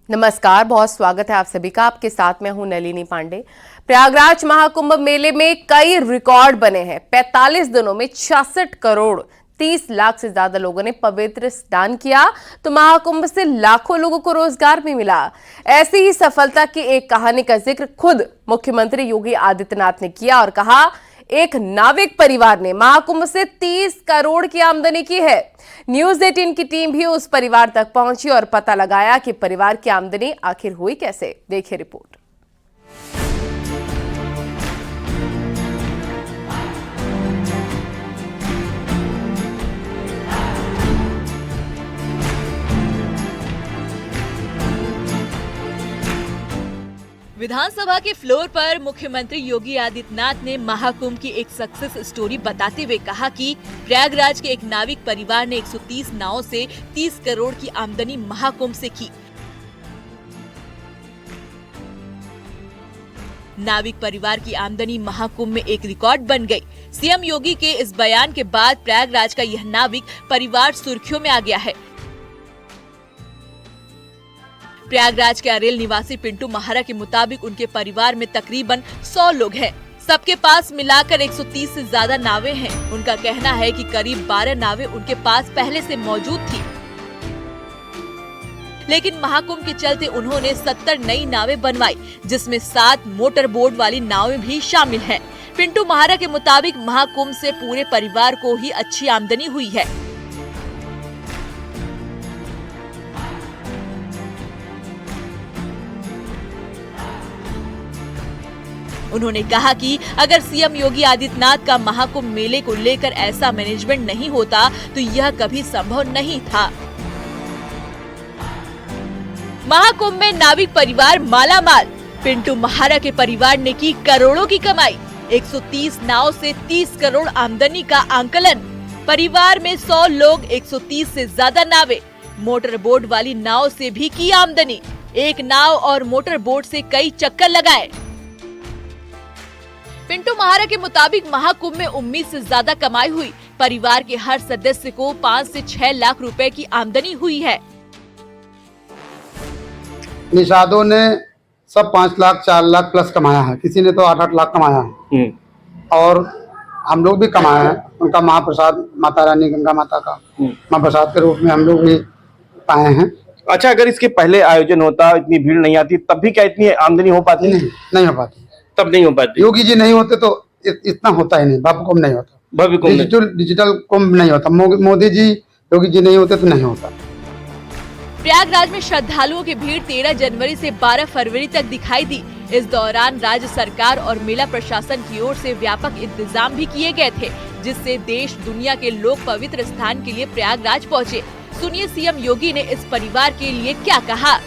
नमस्कार, बहुत स्वागत है आप सभी का। आपके साथ मैं हूं नलिनी पांडे। प्रयागराज महाकुंभ मेले में कई रिकॉर्ड बने हैं। 45 दिनों में 66 करोड़ 30 लाख से ज्यादा लोगों ने पवित्र स्नान किया, तो महाकुंभ से लाखों लोगों को रोजगार भी मिला। ऐसी ही सफलता की एक कहानी का जिक्र खुद मुख्यमंत्री योगी आदित्यनाथ ने किया और कहा, एक नाविक परिवार ने महाकुंभ से 30 करोड़ की आमदनी की है। न्यूज 18 की टीम भी उस परिवार तक पहुंची और पता लगाया कि परिवार की आमदनी आखिर हुई कैसे। देखिए रिपोर्ट। विधानसभा के फ्लोर पर मुख्यमंत्री योगी आदित्यनाथ ने महाकुंभ की एक सक्सेस स्टोरी बताते हुए कहा कि प्रयागराज के एक नाविक परिवार ने 130 नावों से 30 करोड़ की आमदनी महाकुंभ से की। नाविक परिवार की आमदनी महाकुंभ में एक रिकॉर्ड बन गई। सीएम योगी के इस बयान के बाद प्रयागराज का यह नाविक परिवार सुर्खियों में आ गया है। प्रयागराज के अरेल निवासी पिंटू महारा के मुताबिक उनके परिवार में तकरीबन 100 लोग हैं। सबके पास मिलाकर 130 से ज्यादा नावें हैं। उनका कहना है कि करीब 12 नावें उनके पास पहले से मौजूद थी, लेकिन महाकुंभ के चलते उन्होंने 70 नई नावें बनवाई, जिसमें 7 मोटर बोट वाली नावें भी शामिल हैं। पिंटू महारा के मुताबिक महाकुंभ से पूरे परिवार को ही अच्छी आमदनी हुई है। उन्होंने कहा कि अगर सीएम योगी आदित्यनाथ का महाकुंभ मेले को लेकर ऐसा मैनेजमेंट नहीं होता तो यह कभी संभव नहीं था। महाकुंभ में नाविक परिवार मालामाल। पिंटू महारा के परिवार ने की करोड़ों की कमाई। 130 नाव से 30 करोड़ आमदनी का आंकलन। परिवार में 100 लोग, 130 से ज्यादा नावें। मोटर बोट वाली नाव से भी की आमदनी। एक नाव और मोटर बोट से कई चक्कर लगाए। पिंटू महारा के मुताबिक महाकुंभ में उम्मीद से ज्यादा कमाई हुई। परिवार के हर सदस्य को 5 से 6 लाख रुपए की आमदनी हुई है। निषादों ने सब 5 लाख 4 लाख प्लस कमाया है, किसी ने तो 8-8 लाख कमाया है। और हम लोग भी कमाए हैं। उनका महाप्रसाद माता रानी गंगा माता का महाप्रसाद के रूप में हम लोग भी पाए हैं। अच्छा, अगर इसके पहले आयोजन होता, इतनी भीड़ नहीं आती, तब भी क्या इतनी आमदनी हो पाती? नहीं हो पाती। तब नहीं हो पाती। योगी जी नहीं होते तो इतना होता ही नहीं। भव्य कुंभ नहीं होता, डिजिटल कुंभ नहीं होता। मोदी जी योगी जी नहीं होते तो नहीं होता। प्रयागराज में श्रद्धालुओं की भीड़ 13 जनवरी से 12 फरवरी तक दिखाई दी। इस दौरान राज्य सरकार और मेला प्रशासन की ओर से व्यापक इंतजाम भी किए गए थे, जिससे देश दुनिया के लोग पवित्र स्थान के लिए प्रयागराज पहुँचे। सुनिए सीएम योगी ने इस परिवार के लिए क्या कहा।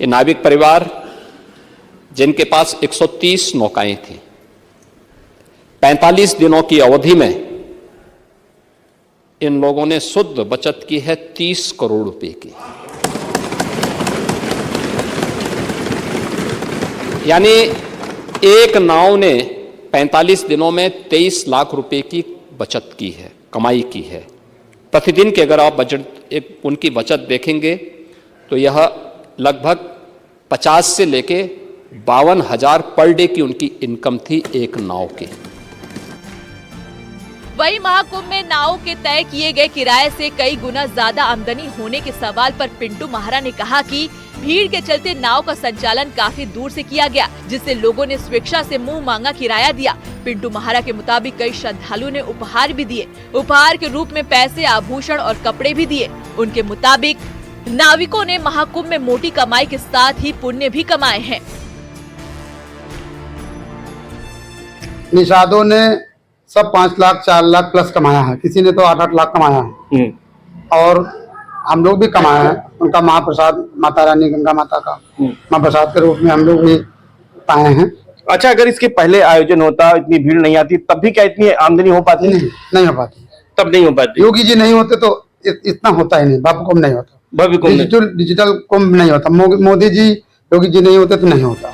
ये नाविक परिवार जिनके पास 130 नौकाएं थी, 45 दिनों की अवधि में इन लोगों ने शुद्ध बचत की है 30 करोड़ रुपए की। यानी एक नाव ने 45 दिनों में 23 लाख रुपए की बचत की है, कमाई की है। प्रतिदिन के अगर आप उनकी बचत देखेंगे तो यह लगभग 50 से लेके 52,000 पर डे की उनकी इनकम थी एक नाव की। वही महाकुंभ में नाव के तय किए गए किराए से कई गुना ज्यादा आमदनी होने के सवाल पर पिंटू महारा ने कहा कि भीड़ के चलते नाव का संचालन काफी दूर से किया गया, जिससे लोगों ने स्वेच्छा से मुंह मांगा किराया दिया। पिंटू महारा के मुताबिक कई श्रद्धालुओं ने उपहार भी दिए। उपहार के रूप में पैसे, आभूषण और कपड़े भी दिए। उनके मुताबिक नाविकों ने महाकुंभ में मोटी कमाई के साथ ही पुण्य भी कमाए हैं। निषादों ने सब 5 लाख 4 लाख प्लस कमाया है, किसी ने तो 8-8 लाख कमाया है। और हम लोग भी कमाए हैं। उनका महाप्रसाद माता रानी गंगा माता का महाप्रसाद के रूप में हम लोग भी पाए हैं। अच्छा, अगर इसके पहले आयोजन होता, इतनी भीड़ नहीं आती, तब भी क्या इतनी आमदनी हो पाती? नहीं हो पाती। तब नहीं हो पाती। योगी जी नहीं होते तो इतना होता ही नहीं। भव्य कुंभ नहीं होता, डिजिटल कुंभ नहीं होता। मोदी जी योगी जी नहीं होते तो नहीं होता।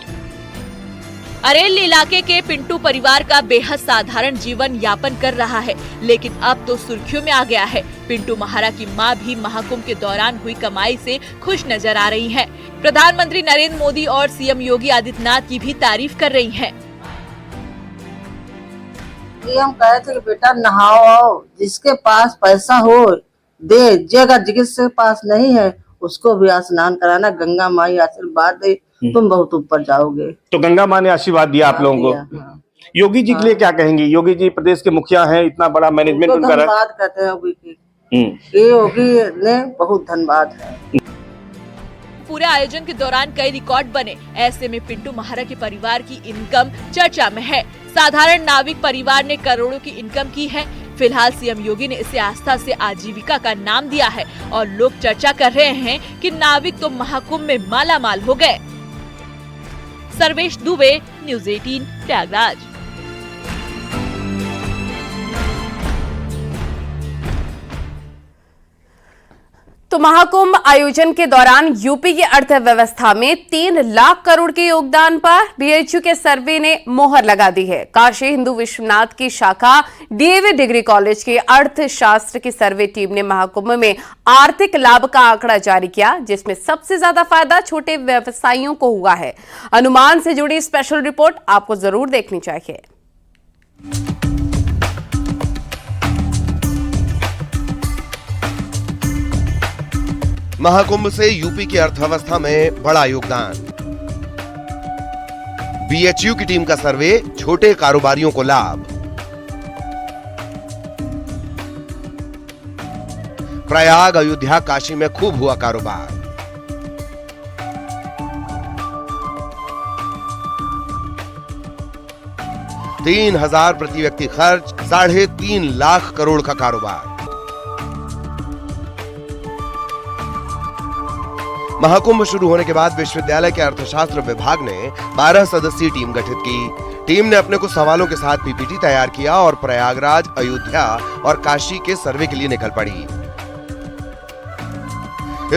अरेल इलाके के पिंटू परिवार का बेहद साधारण जीवन यापन कर रहा है, लेकिन अब तो सुर्खियों में आ गया है। पिंटू महारा की मां भी महाकुंभ के दौरान हुई कमाई से खुश नजर आ रही हैं। प्रधानमंत्री नरेंद्र मोदी और सीएम योगी आदित्यनाथ की भी तारीफ कर रही हैं। हम कहे थे कि बेटा नहाओ आओ, जिसके पास पैसा हो दे, जिसके पास नहीं है उसको भी स्नान कराना। गंगा माई आशीर्वाद दे, तुम बहुत ऊपर जाओगे। तो गंगा माँ ने आशीर्वाद दिया आप लोगों को। हाँ। योगी जी के लिए क्या कहेंगे? योगी जी प्रदेश के मुखिया हैं, इतना बड़ा मैनेजमेंट उनका है। धन्यवाद कहते हैं योगी की। ये योगी ने बहुत धन्यवाद है। पूरे आयोजन के दौरान कई रिकॉर्ड बने। ऐसे में पिंटू महारा के परिवार की इनकम चर्चा में है। साधारण नाविक परिवार ने करोड़ों की इनकम की है। फिलहाल सीएम योगी ने इसे आस्था से आजीविका का नाम दिया है और लोग चर्चा कर रहे हैं कि नाविक तो महाकुंभ में माला माल हो गए। सर्वेश दुबे, न्यूज़ 18 प्रयागराज। तो महाकुंभ आयोजन के दौरान यूपी की अर्थव्यवस्था में 3 लाख करोड़ के योगदान पर बीएचयू के सर्वे ने मोहर लगा दी है। काशी हिंदू विश्वनाथ की शाखा डीएवी डिग्री कॉलेज की अर्थशास्त्र की सर्वे टीम ने महाकुंभ में आर्थिक लाभ का आंकड़ा जारी किया, जिसमें सबसे ज्यादा फायदा छोटे व्यवसायियों को हुआ है। अनुमान से जुड़ी स्पेशल रिपोर्ट आपको जरूर देखनी चाहिए। महाकुंभ से यूपी की अर्थव्यवस्था में बड़ा योगदान। बीएचयू की टीम का सर्वे, छोटे कारोबारियों को लाभ। प्रयाग, अयोध्या, काशी में खूब हुआ कारोबार। $3,000 प्रति व्यक्ति खर्च, 3.5 लाख करोड़ का कारोबार। महाकुंभ शुरू होने के बाद विश्वविद्यालय के अर्थशास्त्र विभाग ने 12 सदस्यीय टीम गठित की। टीम ने अपने कुछ सवालों के साथ पीपीटी तैयार किया और प्रयागराज, अयोध्या और काशी के सर्वे के लिए निकल पड़ी।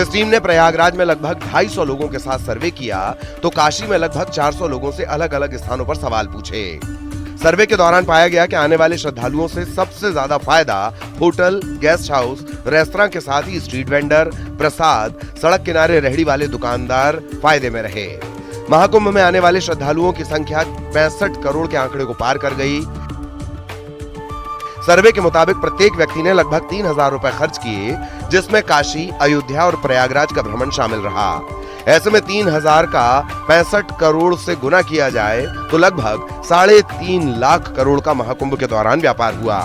इस टीम ने प्रयागराज में लगभग 250 लोगों के साथ सर्वे किया, तो काशी में लगभग 400 लोगों से अलग अलग स्थानों पर सवाल पूछे। सर्वे के दौरान पाया गया कि आने वाले श्रद्धालुओं से सबसे ज्यादा फायदा होटल, गेस्ट हाउस, रेस्तरां के साथ ही स्ट्रीट वेंडर, प्रसाद, सड़क किनारे रेहड़ी वाले दुकानदार फायदे में रहे। महाकुंभ में आने वाले श्रद्धालुओं की संख्या 65 करोड़ के आंकड़े को पार कर गई। सर्वे के मुताबिक प्रत्येक व्यक्ति ने लगभग 3,000 रुपए खर्च किए, जिसमें काशी, अयोध्या और प्रयागराज का भ्रमण शामिल रहा। ऐसे में 3,000 का 65 करोड़ से गुना किया जाए तो लगभग 3.5 लाख करोड़ का महाकुंभ के दौरान व्यापार हुआ।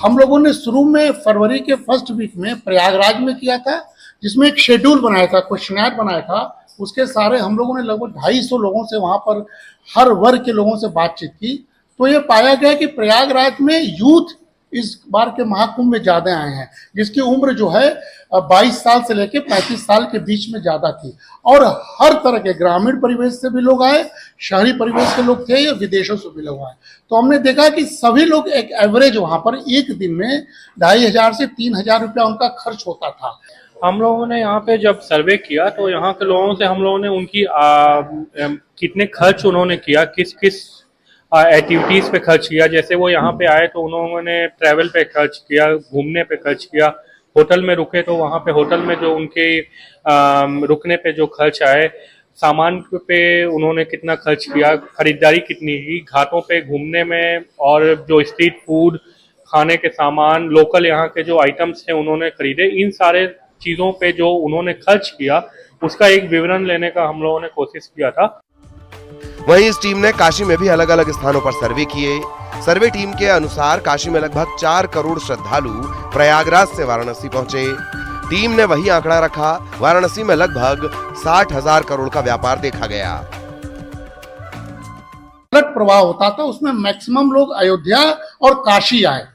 हम लोगों ने शुरू में फरवरी के फर्स्ट वीक में प्रयागराज में किया था, जिसमें एक शेड्यूल बनाया था, क्वेश्चनर बनाया था। उसके सारे हम लोगों ने लगभग 250 लोगों से वहां पर हर वर्ग के लोगों से बातचीत की, तो ये पाया गया कि प्रयागराज में यूथ इस बार के महाकुंभ में ज्यादा आए हैं, जिसकी उम्र जो है 22 साल से लेकर 35 साल के बीच में ज्यादा थी। और हर तरह के ग्रामीण परिवेश से भी लोग आए, शहरी परिवेश के लोग थे या विदेशों से भी लोग आए। तो हमने देखा कि सभी लोग एक एवरेज वहां पर एक दिन में 2,500 से 3,000 रुपया उनका खर्च होता था। हम लोगों ने यहाँ पे जब सर्वे किया तो यहाँ के लोगों से हम लोगों ने उनकी कितने खर्च उन्होंने किया, किस किस एक्टिविटीज पे खर्च किया। जैसे वो यहाँ पे आए तो उन्होंने ट्रैवल पे खर्च किया, घूमने पे खर्च किया, होटल में रुके तो वहाँ पे होटल में जो उनके रुकने पे जो खर्च आए, सामान पे उन्होंने कितना खर्च किया, खरीदारी कितनी की, घाटों पे घूमने में, और जो स्ट्रीट फूड, खाने के सामान, लोकल यहाँ के जो आइटम्स थे उन्होंने खरीदे। इन सारे चीज़ों पे जो उन्होंने खर्च किया उसका एक विवरण लेने का हम लोगों ने कोशिश किया था। वहीं इस टीम ने काशी में भी अलग अलग स्थानों पर सर्वे किए। सर्वे टीम के अनुसार काशी में लगभग 4 करोड़ श्रद्धालु प्रयागराज से वाराणसी पहुंचे। टीम ने वही आंकड़ा रखा, वाराणसी में लगभग 60,000 करोड़ का व्यापार देखा गया। अलग प्रवाह होता था, उसमें मैक्सिमम लोग अयोध्या और काशी आए।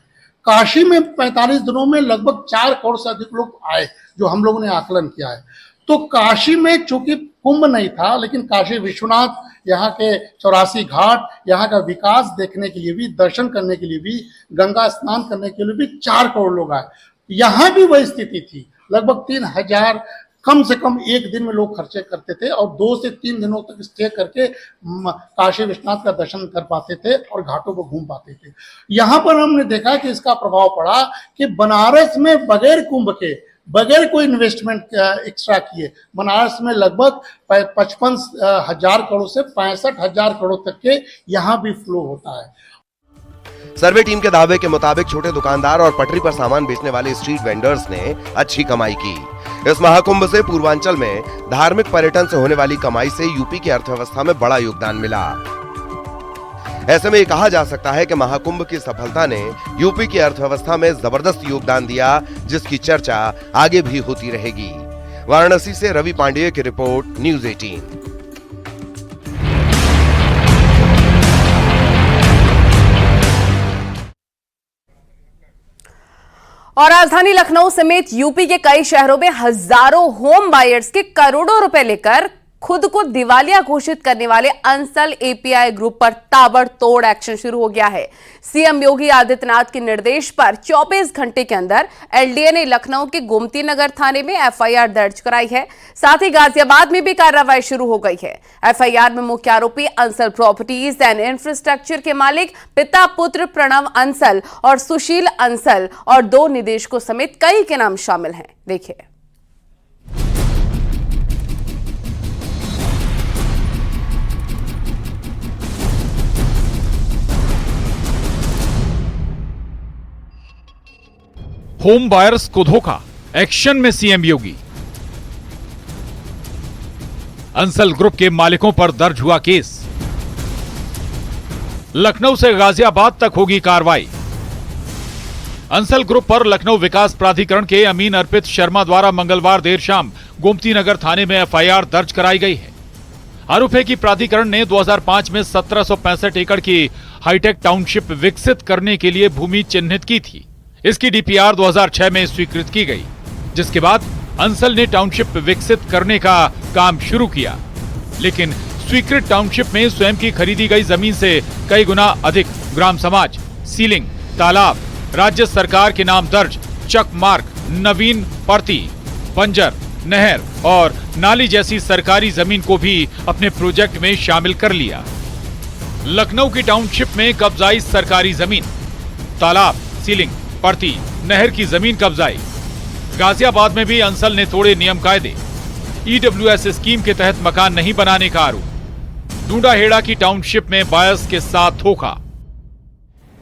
काशी में 45 दिनों में लगभग 4 करोड़ से अधिक लोग आए, जो हम लोगों ने आकलन किया है। तो काशी में चूंकि कुंभ नहीं था, लेकिन काशी विश्वनाथ, यहाँ के 84 घाट, यहाँ का विकास देखने के लिए भी, दर्शन करने के लिए भी, गंगा स्नान करने के लिए भी 4 करोड़ लोग आए। यहाँ भी वही स्थिति थी, लगभग 3,000 कम से कम एक दिन में लोग खर्चे करते थे और 2 से 3 दिनों तक स्टे करके काशी विश्वनाथ का दर्शन कर पाते थे और घाटों को घूम पाते थे। यहाँ पर हमने देखा कि इसका प्रभाव पड़ा कि बनारस में बगैर कुंभ के, बगैर कोई इन्वेस्टमेंट एक्स्ट्रा किए, बनारस में लगभग 55,000 करोड़ से 65,000 करोड़ तक के यहाँ भी फ्लो होता है। सर्वे टीम के दावे के मुताबिक छोटे दुकानदार और पटरी पर सामान बेचने वाले स्ट्रीट वेंडर्स ने अच्छी कमाई की। इस महाकुंभ से पूर्वांचल में धार्मिक पर्यटन से होने वाली कमाई से यूपी की अर्थव्यवस्था में बड़ा योगदान मिला। ऐसे में ये कहा जा सकता है कि महाकुंभ की सफलता ने यूपी की अर्थव्यवस्था में जबरदस्त योगदान दिया, जिसकी चर्चा आगे भी होती रहेगी। वाराणसी से रवि पांडेय की रिपोर्ट, न्यूज़ 18। और राजधानी लखनऊ समेत यूपी के कई शहरों में हजारों होम बायर्स के करोड़ों रुपए लेकर खुद को दिवालिया घोषित करने वाले अंसल एपीआई ग्रुप पर ताबड़तोड़ एक्शन शुरू हो गया है। सीएम योगी आदित्यनाथ के निर्देश पर 24 घंटे के अंदर एलडीए ने लखनऊ के गोमती नगर थाने में एफआईआर दर्ज कराई है। साथ ही गाजियाबाद में भी कार्रवाई शुरू हो गई है। एफआईआर में मुख्य आरोपी अंसल प्रॉपर्टीज एंड इंफ्रास्ट्रक्चर के मालिक पिता पुत्र प्रणव अंसल और सुशील अंसल और 2 निदेशकों समेत कई के नाम शामिल हैं। देखिए। होम बायर्स को धोखा, एक्शन में सीएम योगी। अंसल ग्रुप के मालिकों पर दर्ज हुआ केस। लखनऊ से गाजियाबाद तक होगी कार्रवाई। अंसल ग्रुप पर लखनऊ विकास प्राधिकरण के अमीन अर्पित शर्मा द्वारा मंगलवार देर शाम गोमती नगर थाने में एफआईआर दर्ज कराई गई है। आरोप है कि प्राधिकरण ने 2005 में 1765 एकड़ की हाईटेक टाउनशिप विकसित करने के लिए भूमि चिन्हित की थी। इसकी डीपीआर 2006 में स्वीकृत की गई, जिसके बाद अंसल ने टाउनशिप विकसित करने का काम शुरू किया। लेकिन स्वीकृत टाउनशिप में स्वयं की खरीदी गई जमीन से कई गुना अधिक ग्राम समाज, सीलिंग, तालाब, राज्य सरकार के नाम दर्ज चक मार्क, नवीन परती, बंजर, नहर और नाली जैसी सरकारी जमीन को भी अपने प्रोजेक्ट में शामिल कर लिया। लखनऊ की टाउनशिप में कब्जाई सरकारी जमीन, तालाब, सीलिंग, परती, नहर की जमीन कब्जाई। गाजियाबाद में भी अंसल ने तोड़े नियम कायदे। ईडब्ल्यूएस स्कीम के तहत मकान नहीं बनाने का आरोप। डूंडाहेड़ा की टाउनशिप में बायर्स के साथ धोखा।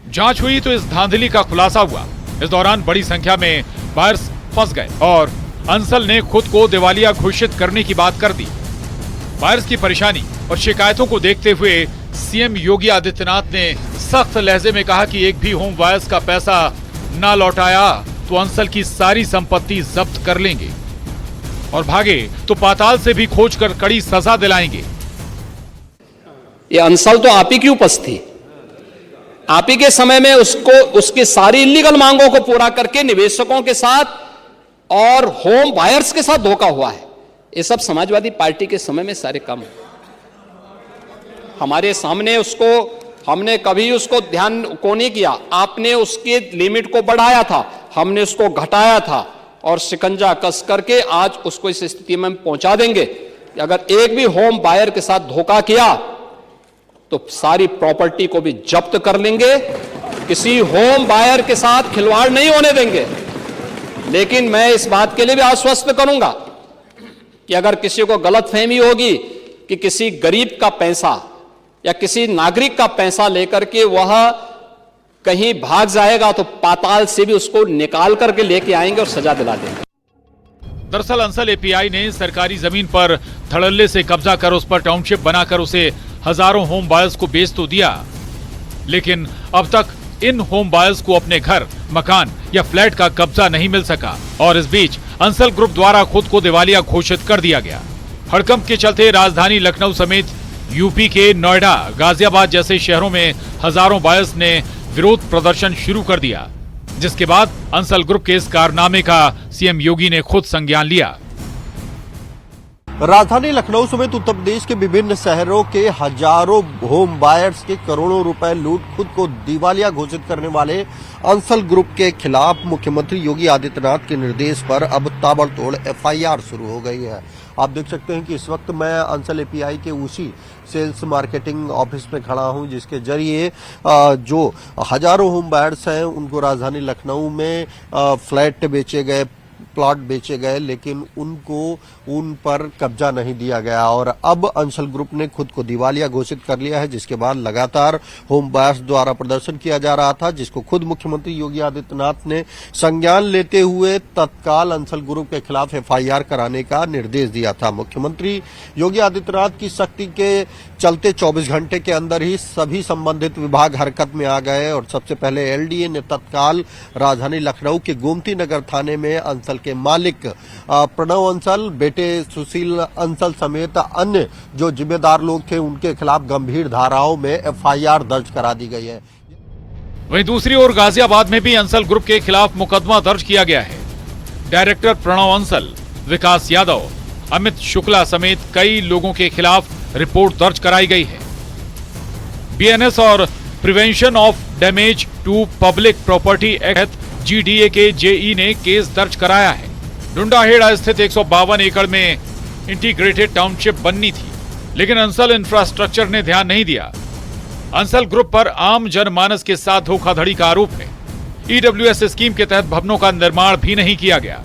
जांच हुई तो इस धांधली का खुलासा हुआ। इस दौरान बड़ी संख्या में बायर्स फंस गए और अंसल ने खुद को दिवालिया घोषित करने की बात कर दी। बायर्स की परेशानी और शिकायतों को देखते हुए सीएम योगी आदित्यनाथ ने सख्त लहजे में कहा कि एक भी होम बायर्स का पैसा ना लौटाया तो अंसल की सारी संपत्ति जब्त कर लेंगे और भागे तो पाताल से भी खोजकर कड़ी सजा दिलाएंगे। ये अंसल तो आप ही की उपस्थिति थी। आप ही के समय में उसको उसकी सारी इलीगल मांगों को पूरा करके निवेशकों के साथ और होम बायर्स के साथ धोखा हुआ है। ये सब समाजवादी पार्टी के समय में सारे काम हमारे सामने, उसको हमने कभी उसको ध्यान को नहीं किया। आपने उसके लिमिट को बढ़ाया था, हमने उसको घटाया था और शिकंजा कस करके आज उसको इस स्थिति में पहुंचा देंगे कि अगर एक भी होम बायर के साथ धोखा किया तो सारी प्रॉपर्टी को भी जब्त कर लेंगे। किसी होम बायर के साथ खिलवाड़ नहीं होने देंगे। लेकिन मैं इस बात के लिए भी आश्वस्त करूंगा कि अगर किसी को गलतफहमी होगी कि किसी गरीब का पैसा या किसी नागरिक का पैसा लेकर के वह कहीं भाग जाएगा तो पाताल से भी उसको निकाल करके लेके आएंगे और सजा दिला देंगे। दरअसल अंसल एपीआई ने सरकारी जमीन पर धड़ल्ले से कब्जा कर उस पर टाउनशिप बनाकर उसे हजारों होम बायर्स को बेच तो दिया, लेकिन अब तक इन होम बायर्स को अपने घर, मकान या फ्लैट का कब्जा नहीं मिल सका और इस बीच अंसल ग्रुप द्वारा खुद को दिवालिया घोषित कर दिया गया। हड़कंप के चलते राजधानी लखनऊ समेत यूपी के नोएडा, गाजियाबाद जैसे शहरों में हजारों बायर्स ने विरोध प्रदर्शन शुरू कर दिया, जिसके बाद अंसल ग्रुप के इस कारनामे का सीएम योगी ने खुद संज्ञान लिया। राजधानी लखनऊ समेत उत्तर प्रदेश के विभिन्न शहरों के हजारों होम बायर्स के करोड़ों रुपए लूट खुद को दिवालिया घोषित करने वाले अंसल ग्रुप के खिलाफ मुख्यमंत्री योगी आदित्यनाथ के निर्देश पर अब ताबड़तोड़ एफआईआर शुरू हो गई है। आप देख सकते हैं कि इस वक्त मैं अंसल एपीआई के उसी सेल्स मार्केटिंग ऑफिस में खड़ा हूं, जिसके जरिए जो हजारों होम बायर्स हैं उनको राजधानी लखनऊ में फ्लैट बेचे गए, प्लॉट बेचे गए, लेकिन उनको उन पर कब्जा नहीं दिया गया और अब अंसल ग्रुप ने खुद को दिवालिया घोषित कर लिया है, जिसके बाद लगातार होम बायर्स द्वारा प्रदर्शन किया जा रहा था, जिसको खुद मुख्यमंत्री योगी आदित्यनाथ ने संज्ञान लेते हुए तत्काल अंसल ग्रुप के खिलाफ एफआईआर कराने का निर्देश दिया था। मुख्यमंत्री योगी आदित्यनाथ की सख्ती के चलते 24 घंटे के अंदर ही सभी संबंधित विभाग हरकत में आ गए और सबसे पहले एलडीए ने तत्काल राजधानी लखनऊ के गोमती नगर थाने में अंसल के मालिक प्रणव अंसल, बेटे सुशील अंसल समेत अन्य जो जिम्मेदार लोग थे उनके खिलाफ गंभीर धाराओं में एफआईआर दर्ज करा दी गई है। वहीं दूसरी ओर गाजियाबाद में भी अंसल ग्रुप के खिलाफ मुकदमा दर्ज किया गया है। डायरेक्टर प्रणव अंसल, विकास यादव, अमित शुक्ला समेत कई लोगों के खिलाफ रिपोर्ट दर्ज कराई गई है। बीएनएस और prevention of damage to public property act GDA के जेई ने केस दर्ज कराया है। डुंडाहेड़ा स्थित 152 एकड़ में इंटीग्रेटेड टाउनशिप बननी थी, लेकिन अंसल इंफ्रास्ट्रक्चर ने ध्यान नहीं दिया। अंसल ग्रुप पर आम जनमानस के साथ धोखाधड़ी का आरोप है। ईडब्ल्यूएस स्कीम के तहत भवनों का निर्माण भी नहीं किया गया।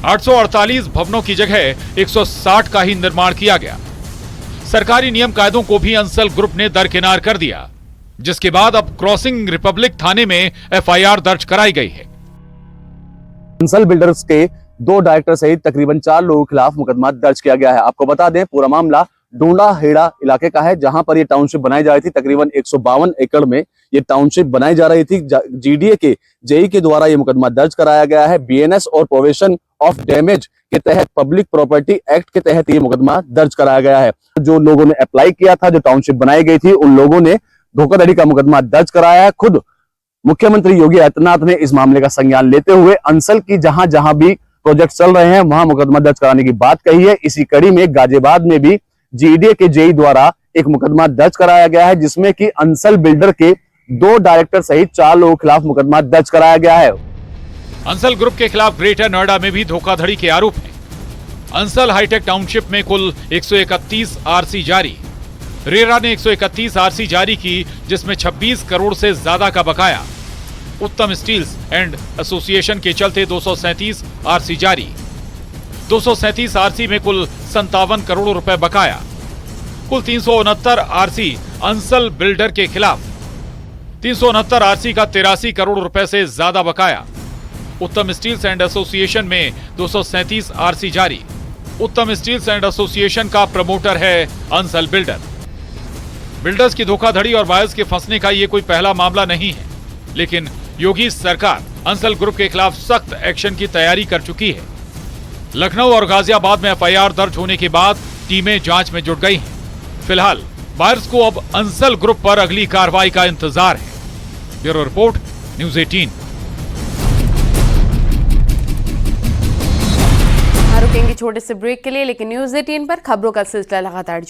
848 भवनों की जगह 160 का ही निर्माण किया गया। सरकारी नियम कायदों को भी अंसल ग्रुप ने दरकिनार कर दिया, जिसके बाद अब क्रॉसिंग रिपब्लिक थाने में एफआईआर दर्ज कराई गई है। अंसल बिल्डर्स के 2 डायरेक्टर सहित तकरीबन 4 लोगों के खिलाफ मुकदमा दर्ज किया गया है। आपको बता दें, पूरा मामला डोंडाहेड़ा इलाके का है, जहां पर ये टाउनशिप बनाई जा रही थी। तकरीबन 152 एकड़ में ये टाउनशिप बनाई जा रही थी। जीडीए के जेई के द्वारा ये मुकदमा दर्ज कराया गया है। बीएनएस और प्रिवेंशन ऑफ डैमेज के तहत पब्लिक प्रॉपर्टी एक्ट के तहत ये मुकदमा दर्ज कराया गया है। जो लोगों ने अप्लाई किया था, जो टाउनशिप बनाई गई थी, उन लोगों ने धोखाधड़ी का मुकदमा दर्ज कराया है। खुद मुख्यमंत्री योगी आदित्यनाथ ने इस मामले का संज्ञान लेते हुए अंसल की जहां जहां भी प्रोजेक्ट चल रहे हैं वहां मुकदमा दर्ज कराने की बात कही है। इसी कड़ी में गाजियाबाद में भी जीडीए के जेई द्वारा एक मुकदमा दर्ज कराया गया है, जिसमें कि अंसल बिल्डर के 2 डायरेक्टर सहित 4 लोगों के खिलाफ मुकदमा दर्ज कराया गया है। अंसल ग्रुप के खिलाफ ग्रेटर नोएडा में भी धोखाधड़ी के आरोप हैं। अंसल हाईटेक टाउनशिप में कुल 131 आरसी जारी। रेरा ने 131 आरसी जारी की, जिसमें 26 करोड़ से ज्यादा का बकाया। उत्तम स्टील्स एंड एसोसिएशन के चलते 237 आरसी जारी। 237 आरसी में कुल 57 करोड़ रुपए बकाया। कुल 369 आरसी अंसल बिल्डर के खिलाफ। 369 आरसी का 83 करोड़ रुपए से ज्यादा बकाया। उत्तम स्टील्स एंड एसोसिएशन में 237 आरसी जारी। उत्तम स्टील्स एंड एसोसिएशन का प्रमोटर है अंसल बिल्डर। बिल्डर्स की धोखाधड़ी और बायर्स के फंसने का ये कोई पहला मामला नहीं है, लेकिन योगी सरकार अंसल ग्रुप के खिलाफ सख्त एक्शन की तैयारी कर चुकी है। लखनऊ और गाजियाबाद में एफआईआर दर्ज होने के बाद टीमें जांच में जुट गई हैं। फिलहाल बायर्स को अब अंसल ग्रुप पर अगली कार्रवाई का इंतजार है। Bureau report, news 18। रुकेंगे छोटे से ब्रेक के लिए, लेकिन न्यूज़ 18 पर खबरों का सिलसिला लगातार जारी।